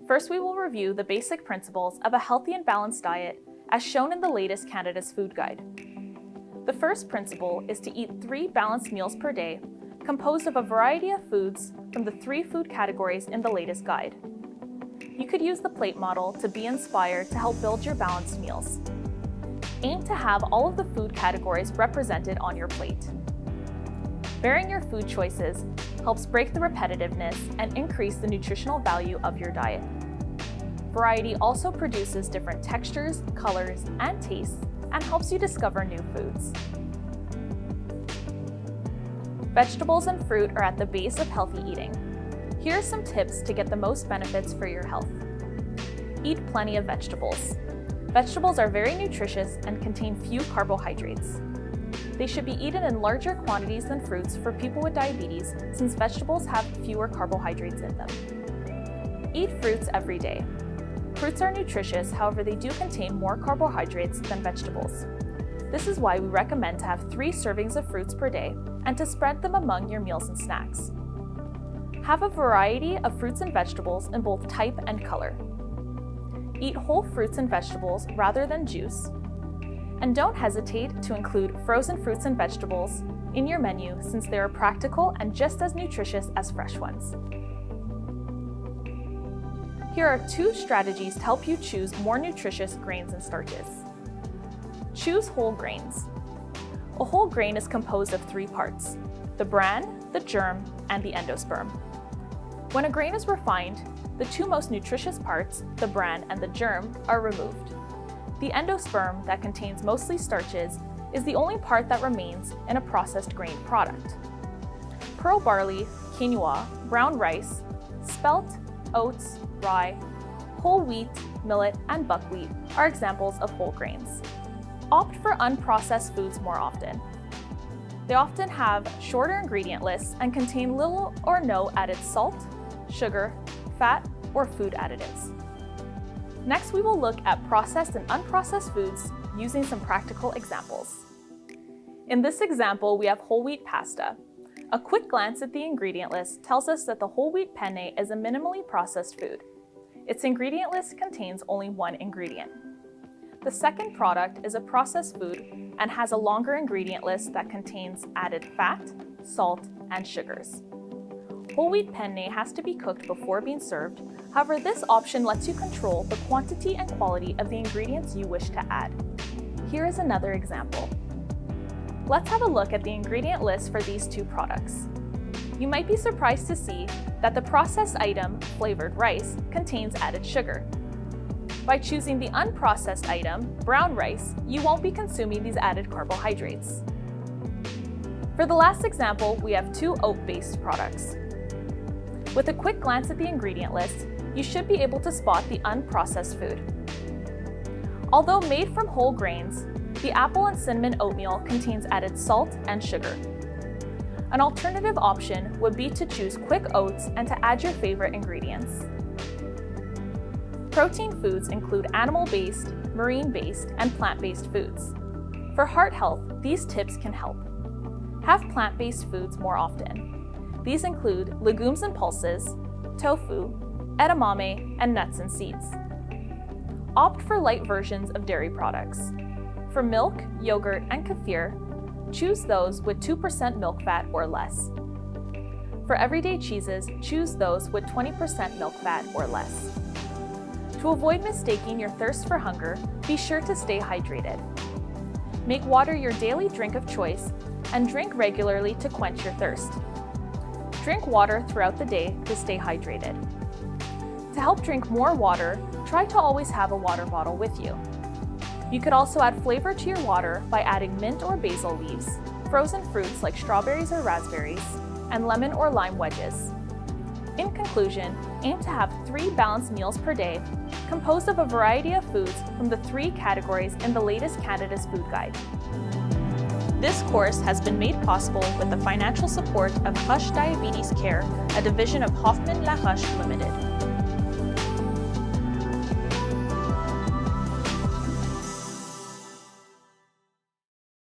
First, we will review the basic principles of a healthy and balanced diet as shown in the latest Canada's Food Guide. The first principle is to eat 3 balanced meals per day, composed of a variety of foods from the 3 food categories in the latest guide. You could use the plate model to be inspired to help build your balanced meals. Aim to have all of the food categories represented on your plate. Varying your food choices helps break the repetitiveness and increase the nutritional value of your diet. Variety also produces different textures, colors, and tastes, and helps you discover new foods. Vegetables and fruit are at the base of healthy eating. Here are some tips to get the most benefits for your health. Eat plenty of vegetables. Vegetables are very nutritious and contain few carbohydrates. They should be eaten in larger quantities than fruits for people with diabetes, since vegetables have fewer carbohydrates in them. Eat fruits every day. Fruits are nutritious, however they do contain more carbohydrates than vegetables. This is why we recommend to have 3 servings of fruits per day and to spread them among your meals and snacks. Have a variety of fruits and vegetables in both type and color. Eat whole fruits and vegetables rather than juice. And don't hesitate to include frozen fruits and vegetables in your menu since they are practical and just as nutritious as fresh ones. Here are 2 strategies to help you choose more nutritious grains and starches. Choose whole grains. A whole grain is composed of 3 parts: the bran, the germ, and the endosperm. When a grain is refined, the 2 most nutritious parts, the bran and the germ, are removed. The endosperm, that contains mostly starches, is the only part that remains in a processed grain product. Pearl barley, quinoa, brown rice, spelt, oats, rye, whole wheat, millet, and buckwheat are examples of whole grains. Opt for unprocessed foods more often. They often have shorter ingredient lists and contain little or no added salt, sugar, fat, or food additives. Next, we will look at processed and unprocessed foods using some practical examples. In this example, we have whole wheat pasta. A quick glance at the ingredient list tells us that the whole wheat penne is a minimally processed food. Its ingredient list contains only 1 ingredient. The second product is a processed food and has a longer ingredient list that contains added fat, salt, and sugars. Whole wheat penne has to be cooked before being served. However, this option lets you control the quantity and quality of the ingredients you wish to add. Here is another example. Let's have a look at the ingredient list for these 2 products. You might be surprised to see that the processed item, flavored rice, contains added sugar. By choosing the unprocessed item, brown rice, you won't be consuming these added carbohydrates. For the last example, we have 2 oat-based products. With a quick glance at the ingredient list, you should be able to spot the unprocessed food. Although made from whole grains, the apple and cinnamon oatmeal contains added salt and sugar. An alternative option would be to choose quick oats and to add your favorite ingredients. Protein foods include animal-based, marine-based, and plant-based foods. For heart health, these tips can help. Have plant-based foods more often. These include legumes and pulses, tofu, edamame, and nuts and seeds. Opt for light versions of dairy products. For milk, yogurt, and kefir, choose those with 2% milk fat or less. For everyday cheeses, choose those with 20% milk fat or less. To avoid mistaking your thirst for hunger, be sure to stay hydrated. Make water your daily drink of choice and drink regularly to quench your thirst. Drink water throughout the day to stay hydrated. To help drink more water, try to always have a water bottle with you. You could also add flavor to your water by adding mint or basil leaves, frozen fruits like strawberries or raspberries, and lemon or lime wedges. In conclusion, aim to have 3 balanced meals per day, composed of a variety of foods from the 3 categories in the latest Canada's Food Guide. This course has been made possible with the financial support of Hush Diabetes Care, a division of Hoffmann-La Roche Limited.